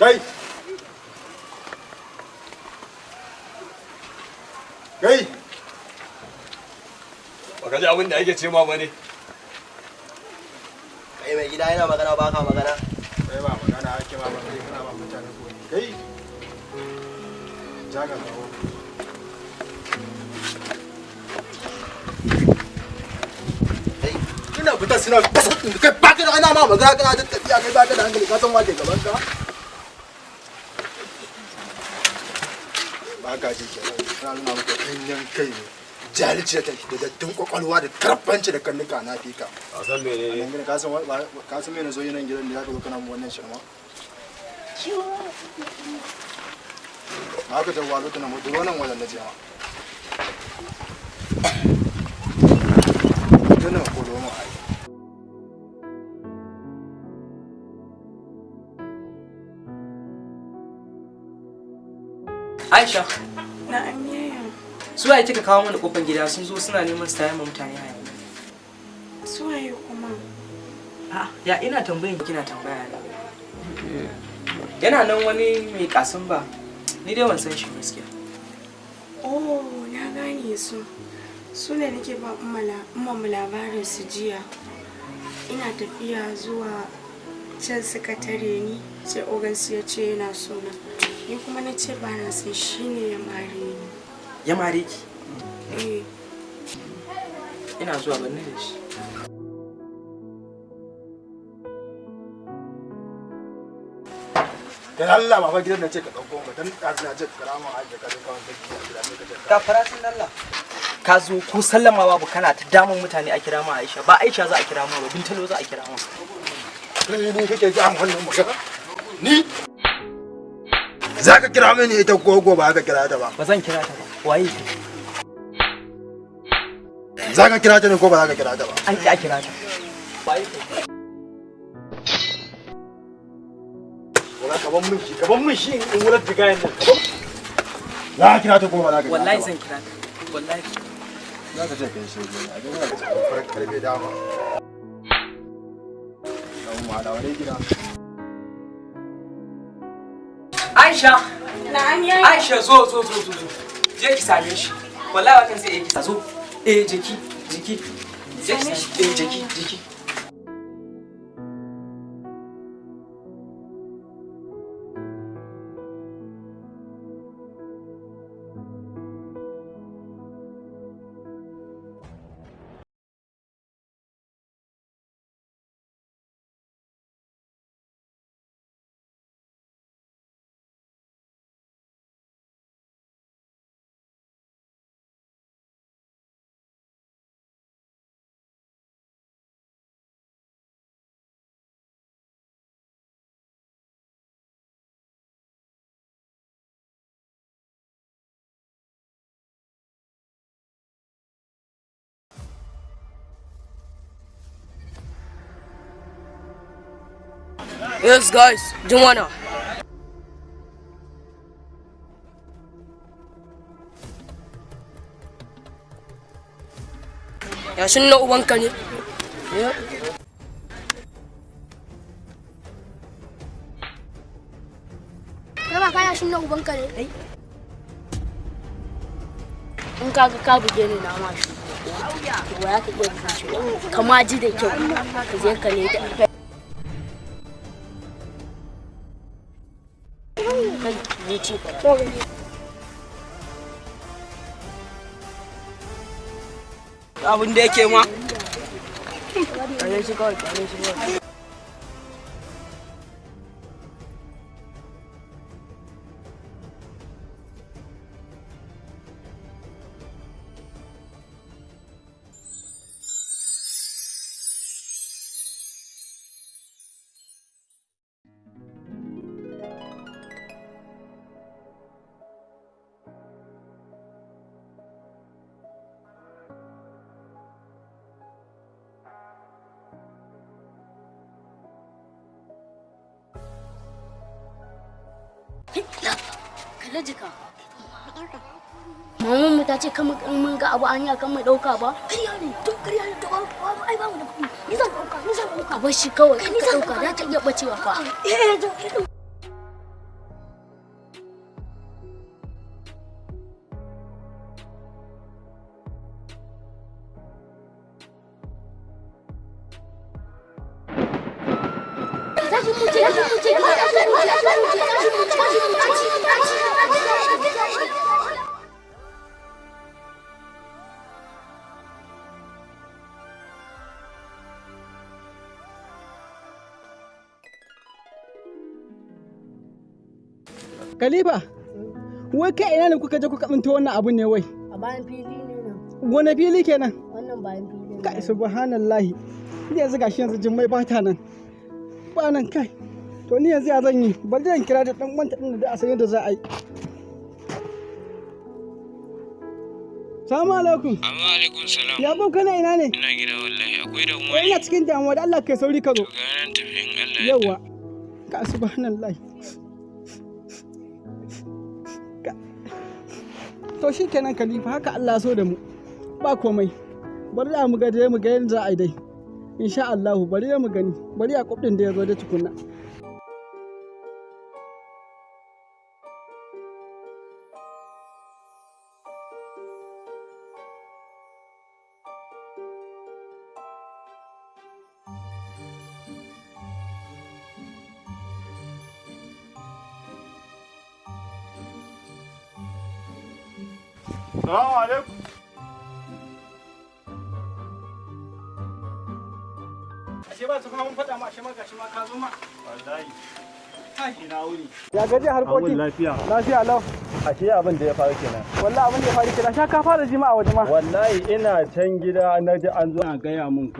Kai! Kai! Baka ji abin da ake ce ma bane. Kai mai gida yana magana ba ka magana. Kai ba magana ake ma kai kana ba mutane ko ne. Kai! Jaga kawo. Kai ina fita suna kai ba ka da ana ma magana kana ta tafiya kai ba ka da hankali ka san wace gaban ka. Ba ka ji kenan. Kana nuna maka kanyan kai ne. Jahilci da dattin kwakwalwa da karfanci da kannuka na fika. A san mene ne? Ka san me na zo yi nan gidan da za ka zo kana mu wannan shirma? Haka ta walo tana mu duro nan wajen na je ma. Tana kodo mu ai. Aisha, Na'am yaya. su waye kika kawo mana kofar gida sun zo suna neman su tayar mutane haya. Su waye kuma? Ya ina tambayin kina tambaya ne. Yana nan wani mai kasan ba. Ni dai ban san shi gaskiya. Oh, na gane su. Su ne nake ba umma labarin su jiya. Ina tafiya zuwa can suka tare ni sai ogansu ya ce yana so na. Ni kuma na ce ba na san shi ne ya mare ni. Ya mare ki? Eh. Ina zuwa banne da shi. Dan Allah baba gidan nan ce ka dauko mu dan ɗazu na ce ka kara mu aje ka kawo ta gida sai ka ce. Ka faratin Allah. Ka zo ko sallama babu kana ta damun mutane a kira ma Aisha. Ba Aisha za a kira ma ba, Bintalo za a kira ma. Ni kake ji an wannan magana? Ni za ka kira mini ita gogo ba ka kira ta ba. Ba zan kira ta ba. Waye ki? Za ka kira ta ne ko ba za ka kira ta ba? An ki a kira ta. Waye ki? Wala ka ban min shi in wurar digayen nan. Za ka kira ta ko ba za ka kira ta ba? Wallahi zan kira ta. Wallahi. Za ka ce kai shi ne. A ga wani farar karbe dama. Dan mu da wani gida. Aisha! Na'am yaya. Aisha zo. Je ki same shi. Wallahi watan zai iya ki zo. Jiki. Je ki same shi. Jiki. Yes, guys, Jumana. Ya shin na ubanka ne? Kai ba kaya shin na ubanka ne? In ka ga ka buge ni na mashi. To ya ka iya kashi. Kama ji da kyau. Ka je ka ne da Abin da yake ma. Kare shi kawai. Kalla jika. Maman mu ta ce kamar mun ga abu an yi kan mai dauka ba. Kariya ne, tun kariya ne to ba ai ba mu da kuɗi. Ni zan dauka. Bar shi kawai. Ni zan dauka, za ta iya bacewa fa. Khalifa, wai kai ina ne kuka je kuka tsinto wannan abun ne wai? A bayan fili ne nan. Wani fili kenan? Wannan bayan fili ne. Kai subhanallahi. Yanzu gashi yanzu Jummai ba ta nan. Ba nan kai. To ni yanzu ya zan yi? Bari zan kira da dan wanta din da a san yadda za a yi. Salamu alaikum. Amma alaikum salam. Ya bon kana ina ne? Ina gida wallahi akwai damuwa ne. Ina cikin damuwa da Allah kai sauri ka zo. To ga nan tafiyan Allah. Yawwa. Ka subhanallahi. To shi kenan Khalifa haka Allah so da mu ba komai bari da mu ga yadda za a yi dai insha Allah bari mu gani bari a kubdin da ya zo da tukunna Salamu alaikum. ashe ba su kuma mun faɗa ma ashe ma gashi ma ka zo ma Wallahi. kai Ina wuni. ya gaji harkoki lafiya. lafiya lau Ashe abin da ya faru kenan. wallahi abin da ya faru kira sha ka fara jima a waje ma Wallahi ina can gida na ji an zo a gaya mun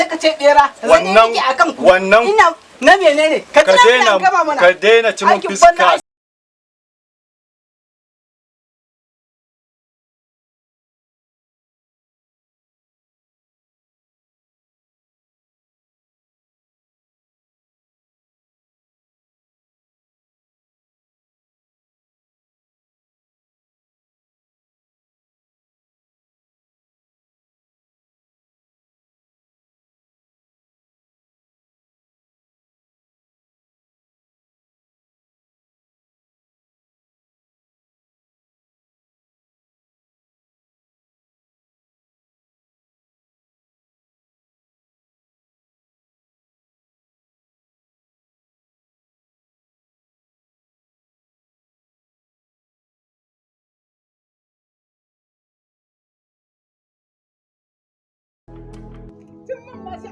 ka ce bera. Wannan Ina na menene? Ka daina ci mun fiska.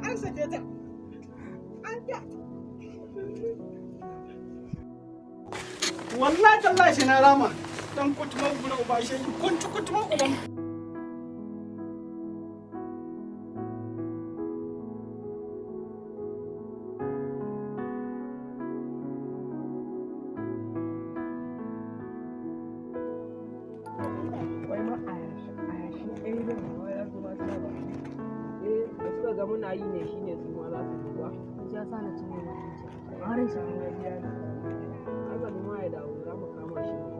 An sake ta. Wallahi tallahi shi na rama. Dan kutuman gura uba shi kutuman uban. ga muna yi ne shine su ma za su duba ya sa na cinye mutunci harin shi ne biya ne haka ma ya dawo za mu kama shi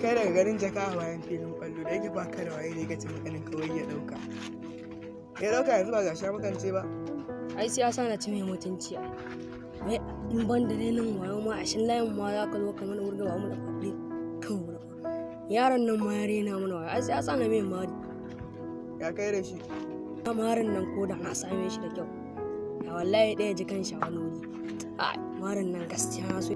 kai daga ganin jaka a bayan filin kwallo da yake baka da waye ne ka ci maganin kawai ya dauka yanzu ba ga sha makance ba ai sai ya sa na ci mai mutunci ai wai in ban da nan wayo ma a shin layin ma za ka zo ka mana wurga ba mu da kwafi kan wurga yaron nan ma ya rena mana wayo ai sai ya sa na mai mari ya kai da shi marin nan ko da na same shi da kyau ya wallahi ɗaya ji kan shi wani wuri ai marin nan gaskiya na so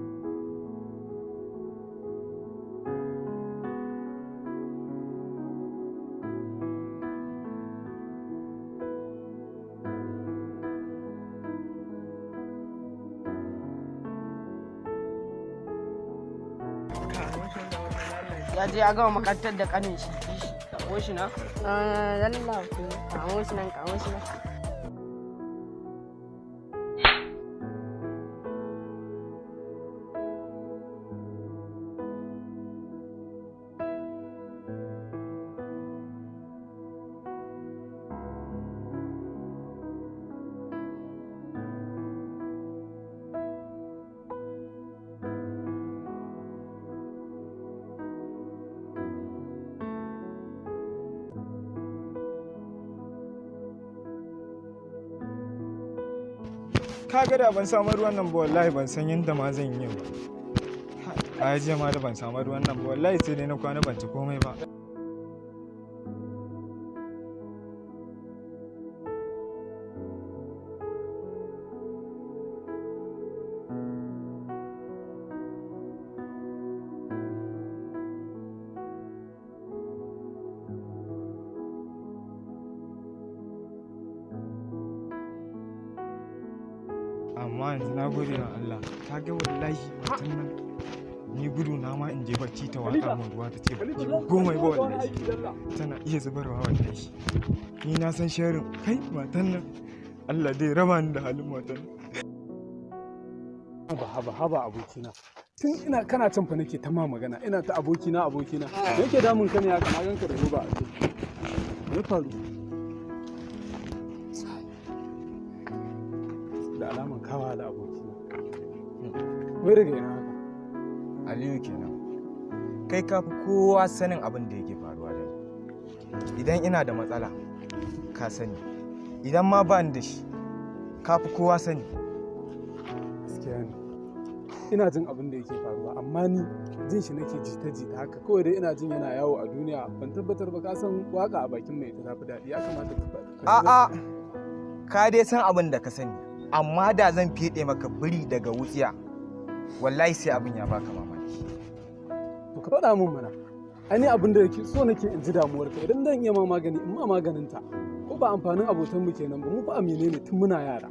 ya je ya gama makarantar da kanin shi kamo shi na lalla kamo shi nan kaga da ban samu ruwan nan ba wallahi ban san yadda ma zan yi ba a jiya ma da ban samu ruwan nan ba wallahi sai dai na kwana ban ci komai ba amma yanzu na gode wa Allah ka ga wallahi matan nan ni gudu na ma in je bacci ta waka min ruwa ta ce ba ji goma ba wallahi tana iya zubarwa wallahi ni na san sharin kai matan nan Allah dai raba ni da halin matan haba abokina tun ina kana can fa nake ta ma magana ina ta abokina me yake damun ka ne haka na ganka da roba a kai me faru da alaman kawa da abokina wai daga ina haka Aliyu kenan kai ka fi kowa sanin abin da yake faruwa da ni idan ina da matsala ka sani idan ma ba ni da shi ka fi kowa sani. Gaskiya ne. Ina jin abin da yake faruwa amma ni jin shi nake jita-jita haka kawai dai ina jin yana yawo a duniya ban tabbatar ba ka san waka a bakin mai ta tafi daɗi ya kamata ka A'a ka dai san abin da ka sani amma da zan fiɗe maka biri daga wutsiya wallahi sai abin ya baka mamaki. To ka faɗa min mana. Ai abin da yake so nake in ji damuwar ka idan zan iya ma magani in ma maganin ta ko ba amfanin abotan mu kenan ba mu fa amine ne tun muna yara.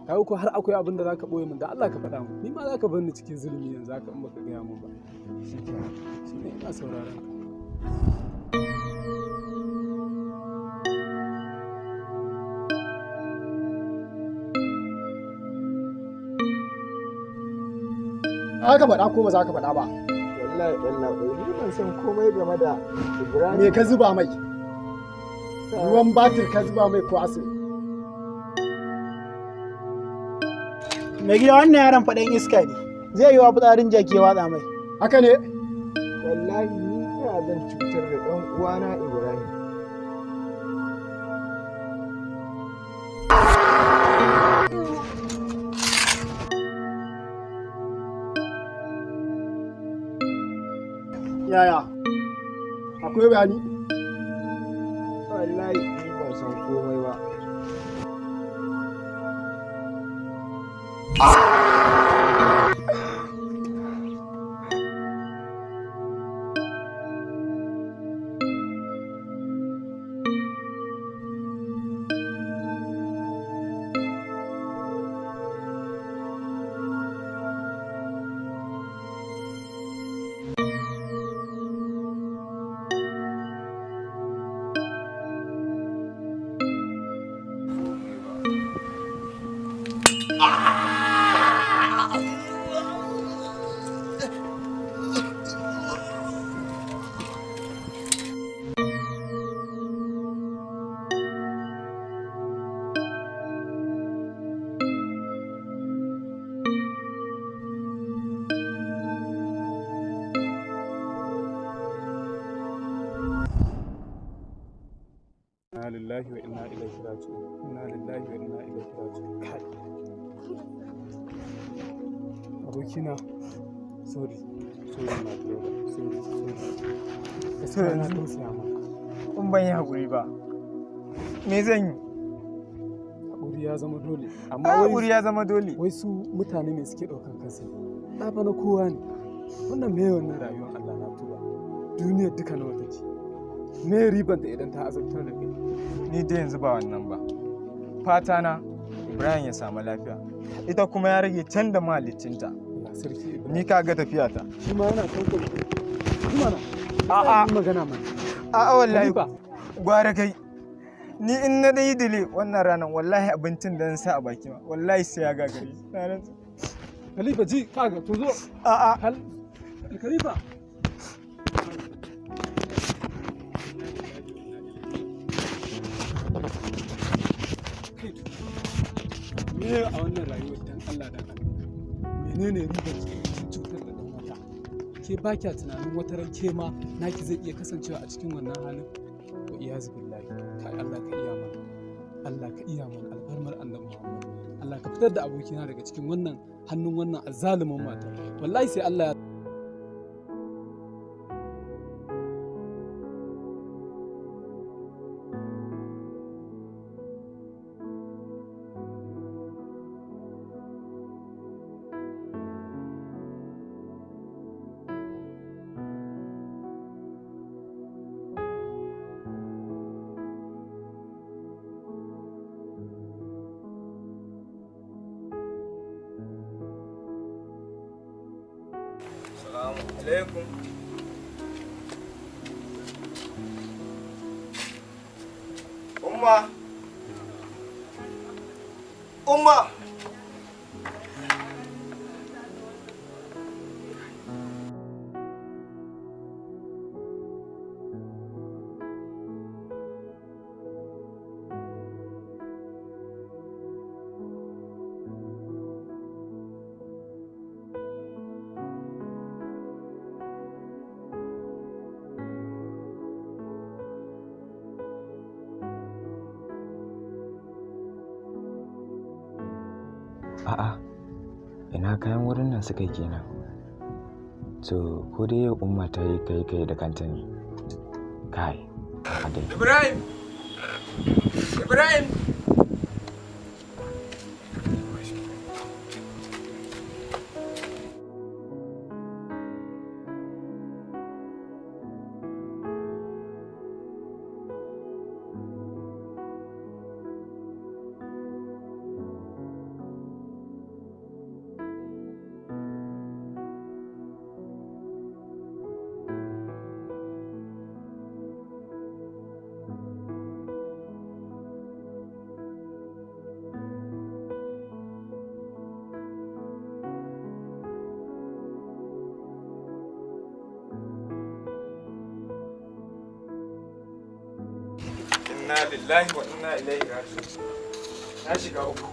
Kawo ko har akwai abin da zaka boye min da Allah ka faɗa min ni ma zaka bar ni cikin zulumi yanzu haka in baka gaya min ba. Shine ina sauraron ka. Aka faɗa ko ba za ka faɗa ba? Wallahi ɗan ni ban san komai game da Ibrahim. Me ka zuba mai? Ruwan batir ka zuba mai ko asiri? Mai gida wannan yaron faɗin iska ne. Zai yi wa fitsarin jaki ya watsa mai. Haka ne? Wallahi ni ta zan cutar da ɗan uwana Ibrahim. Yaya? Akwai bayani? Wallahi ni ban san komai ba. Inna lillahi wa inna ilaihi raji'un. Inna lillahi wa inna ilaihi raji'un. Kai. Abokina, sorry my brother, sorry. Gaskiya na tausaya maka. In ban yi haƙuri ba, me zan yi? Haƙuri ya zama dole. Amma haƙuri ya zama dole. Wai su mutane ne suke ɗaukar kansu. Ɗa fa na kowa ne. Wannan me wannan rayuwar Allah na tuba. Duniyar duka nawa take. Me riban da idan ta azabtar da kai? Ni dai yanzu ba wannan ba. Fata na Ibrahim ya samu lafiya. Ita kuma ya rage can da mahaliccinta. Ni ka ga tafiya ta. Shi ma yana kankon. Kuma na. A'a. Magana mana. A'a wallahi. Gwara kai. Ni in na dai dile wannan ranar wallahi abincin da zan sa a baki ma wallahi sai ya gagare. Khalifa ji kaga to zo. A'a. Khalifa. Me a wannan rayuwar dan Allah da Allah menene ribar cutar da dan wata ke ba kya tunanin wata ran ke ma naki zai iya kasancewa a cikin wannan halin wa iyazu billahi kai Allah ka iya mana Allah ka iya mana alfarmar annabi Muhammad Allah ka fitar da abokina daga cikin wannan hannun wannan azzalumin mata wallahi sai Allah ya alaikum. Umma. A'a, ina kayan wurin nan suka kenan. To, ko dai yau umma ta yi kai da kanta ne. Kai, adai. Ibrahim! Ibrahim! Inna lillahi wa inna ilaihi raji'un. Na shiga uku.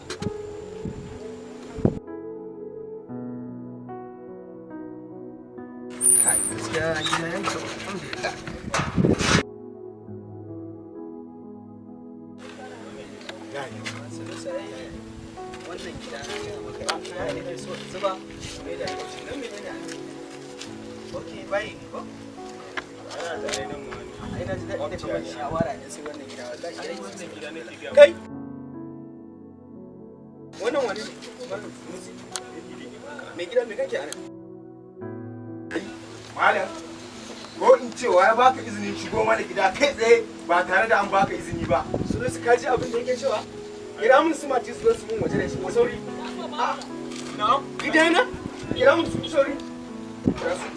Kai, gaskiya gida ya kyau, alhamdulillah. Wannan gida ya ne so zuba mai da shi nan me ne? Okay, bai ni ko? Ana da ainihin mu. Ai na ji daɗi da kuma shawara ne sai wannan gida wallahi yayi wannan gida ne ke ga. Kai. Wannan wani me gida me kake ana? Malam, ko in cewa ya baka izinin shigo mana gida kai tsaye ba tare da an baka izini ba. Sunan su kaji abin da yake cewa? Kira mun su mati su zo su mun waje da shi ko sauri. Na'am. Gidana? Kira mun su sauri. Kira su.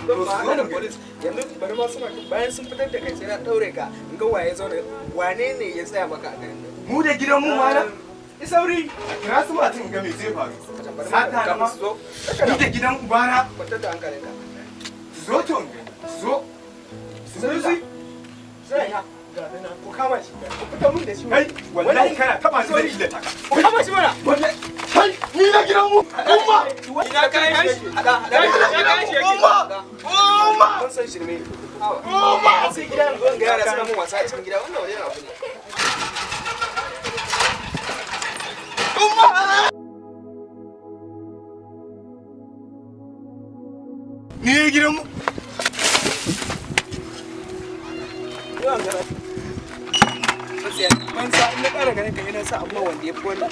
Don ba hana police. Yanzu bari ma su mati bayan sun fitar da kai sai na daure ka in ga waye zauna wane ne ya tsaya maka a garin nan. Mu da gidan mu malam. Sauri. Kira su mati in ga me zai faru. Sata na ma. Ni da gidan ubana. Kwantar da hankalinka. Zo to zo. Sai. Ku kama shi. Ku fita mun da shi. Kai, wallahi kana taba ni da illata ka. Ku kama shi mana. Wallahi. Kai, ni na gidan mu. Umma. Ina kayan shi. Umma. Mun san shirme. Umma. Sai gidan ga yara suna mun wasa a cikin gida wannan wani abu ne. Umma. Ni ne gidan mu. Yawan gara. Ban sa in na ƙara ganin ka yana sa amma wanda ya fi wannan.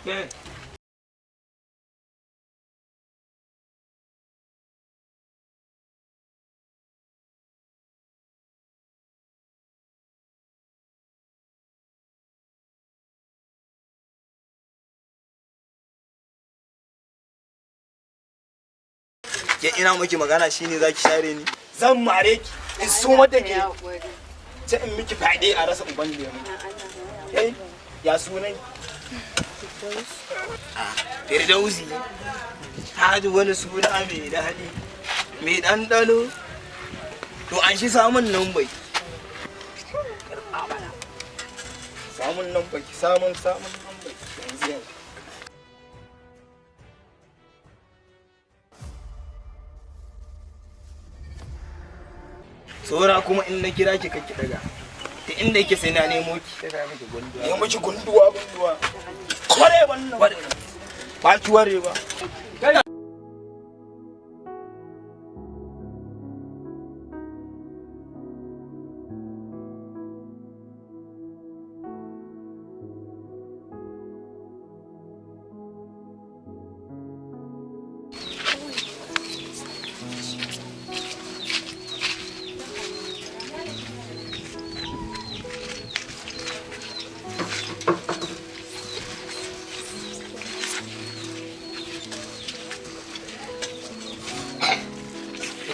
Yeah. Ke ina miki magana shine zaki share ni. Zan mare ki in so mata ke. Ta in miki fade a rasa uban da mu. Kai ya sunan Firdausi ta ji wani suna mai daɗi mai ɗanɗano to an shi samun nan bai samun nan bai samun nan bai yanzu yanzu Sora kuma in na kira ki kake daga ta inda yake sai na nemo ki ne miki gunduwa kware wannan ba ki ware ba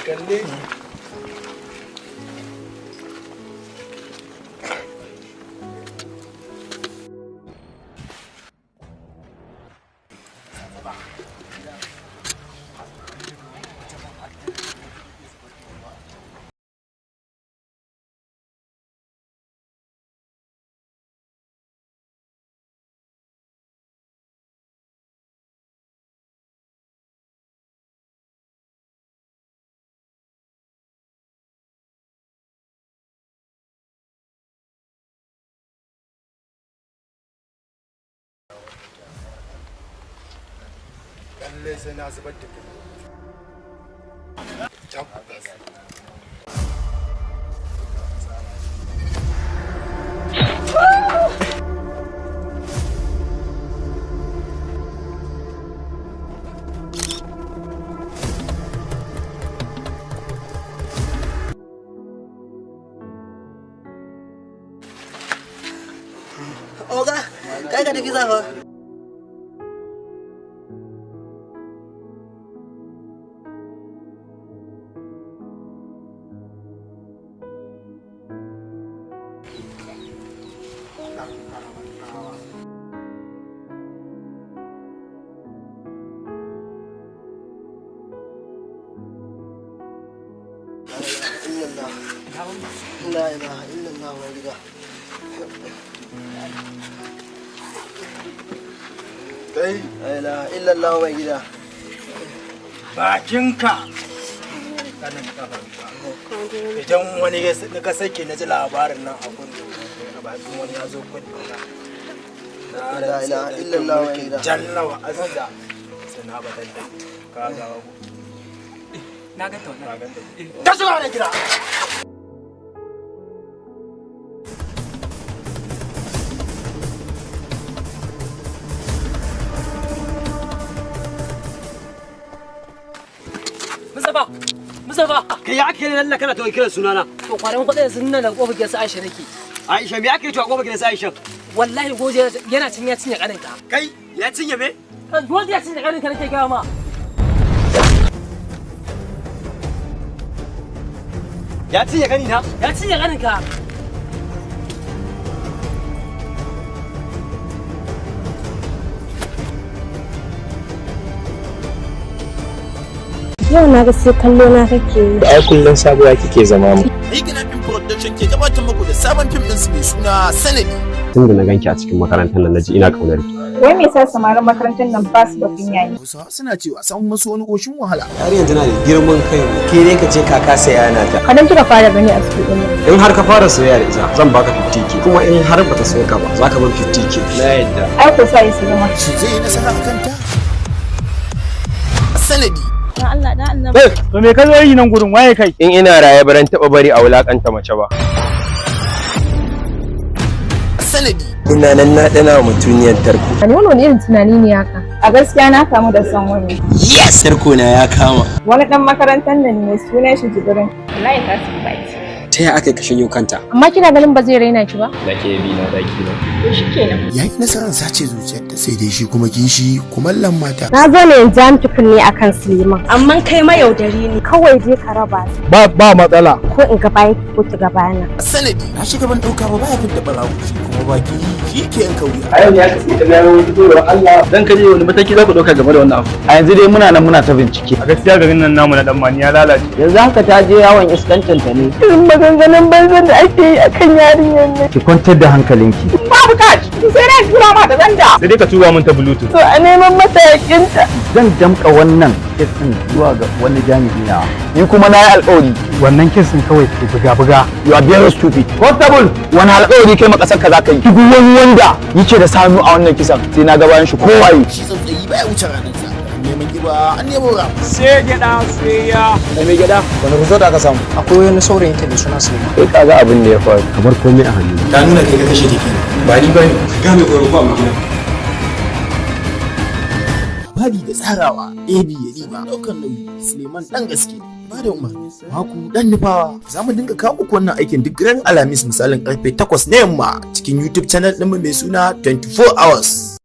kalle lallai sai na zubar da kai. Oga, kai ka tafi zafa. La ilaha illallah wa gida. Kai, la ilaha illallah wa gida. Bakinka. Kanan kafanka. Idan wani ka sake na ji labarin nan a kundu. Bakin wani ya zo kundu. La ilaha illallah wa gida. Jalla wa azza. Sana badalla. Ka ga na ga to na ga to. Ta zuwa na gida. Mustafa, kai ya ake nan kana ta kiran sunana? To kwaran kudin sun nan da kofar gidansa Aisha nake. Aisha me ake to a kofar gidansa Aisha? Wallahi goje yana cin ya cinye kaninka. Kai ya cinye me? Goje ya cinye kaninka nake gaya ma. Ya cinye kanina? Ya cinye kaninka. Yau na ga sai kallo na kake yi. Ai kullun sabuwa kike zama mu. Hikina Film Production ke gabatar muku da sabon fim din su mai suna Sanadi. Tun da na ganki a cikin makarantar nan naji ina kaunar ki. Wai me yasa samarin makarantar nan ba su da kunya ne? Suna cewa san musu wani koshin wahala. Har yanzu na da girman kai. Ke dai ka ce kaka sai yana ta. Kadan kika fara gani a cikin din. In har ka fara soyayya da ita zan baka 50k. Kuma in har bata so ka ba za ka bar 50k. Na yadda. Ai ko sai su zama. Shi zai nasara akan ta. Sanadi. Allah da Allah. To me ka zo yi nan gurin waye kai? In ina raye baran taba bari a wulakanta mace ba. Sanadi. Ina nan na dana mutuniyar tarko. Wani wani irin tunani ne haka? A gaskiya na kamu da son wani. Yes, tarko na ya kama. Wani dan makarantar nan ne sunan shi Jibrin. Wallahi ka su baki. ta ya aka kashe yau kanta. Amma kina ganin ba zai raina ki ba? Da ke bi na daki ba. To shikenan. Yayi nasarar sace zuciyarta sai dai shi kuma kishi kumallon mata. Na zo ne in ja miki kunne akan Suleiman. Amma kai ma yaudari ne. Kawai je ka raba su. Ba matsala. Ko in ga bayan ko ki ga bayana. Sanadi na shiga ban dauka ba baya fitta barawo shi kuma baki shi ke yan kauye. A yau ne aka ce ta gano wani tsoron Allah. Dan kaje wani mataki za ku dauka game da wannan abu. A yanzu dai muna nan muna ta bincike. A gaskiya garin nan namu na dan mani ya lalace. Yanzu haka ta je yawon iskancin ta ne. Irin maganganun banzan da ake yi akan yarinyar nan. Ki kwantar da hankalinki. Babu kaci. Sai na tura ma da zanda. Sai dai ka tura min ta bluetooth. To a neman mata yakinta. Zan damka wannan kesin zuwa ga wani jami'i na. Ni kuma na yi alƙawari wannan kesin kawai ke buga-buga. You are very stupid. Constable, wani alƙawari kai ma ƙasar ka za ka yi. Duk wani wanda yake da sanu a wannan kisan sai na ga bayan shi kowaye. Shi tsautsayi baya wuce ranar sa. Neman giba an nemo ra. Sai gyaɗa sai ya. Da mai gyaɗa wani result aka samu. Akwai wani saurayin ta da suna Suleiman. Kai ka ga abin da ya faru kamar komai a hannu. Ta nuna kai ka kashe take. Ba ni bane. Ga mai koyar ba mu gida. Bari da tsarawa AB Yarima daukan nauyi Suleiman dan gaske ba da umarni Maku dan nufawa za mu dinga kawo muku wannan aikin duk ran Alhamis misalin karfe 8 na yamma cikin YouTube channel ɗinmu mai suna 24 hours.